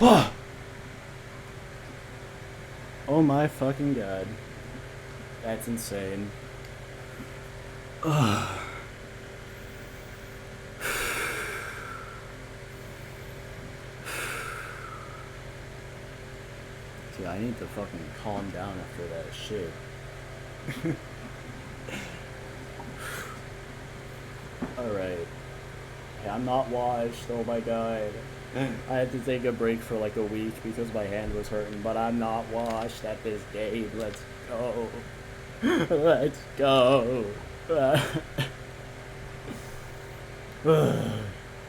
Oh my fucking god. That's insane. Ugh. Dude, I need to fucking calm down after that shit. Alright. Hey, I'm not washed, oh my god. I had to take a break for like a week because my hand was hurting, but I'm not washed at this game. Let's go. Let's go.